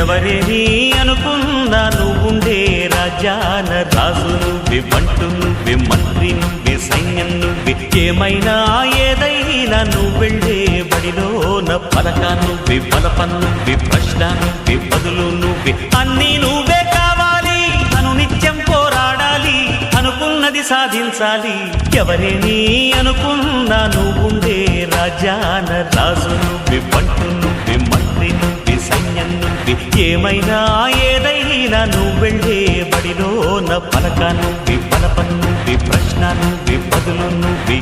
ఎవరేని అనుకున్నా నువ్వుండే రాజాన రాజు నువ్వే, బంటు నువ్వే, మంత్రి నువ్వే, సైన్యం నువ్వే, ఏమైనా ఏదైనా నువ్వు వెళ్ళే బడిలోన పలక నువ్వే, బలపం నువ్వే, ప్రశ్న నువ్వే, బదులు నువ్వే, అన్నీ నువ్వే కావాలి. అను నిత్యం పోరాడాలి, అనుకున్నది సాధించాలి. ఎవరేని అనుకున్నా నువ్వుండే రాజాన రాజు నువ్వే, బంటు నువ్వే, మంత్రి నువ్వే, సైన్యం నువ్వే, ఏమైనా ఏదైనా నువ్వు వెళ్ళే బడిలోన పలక నువ్వే, బలపం నువ్వే, ప్రశ్న నువ్వే, బదులు నువ్వే.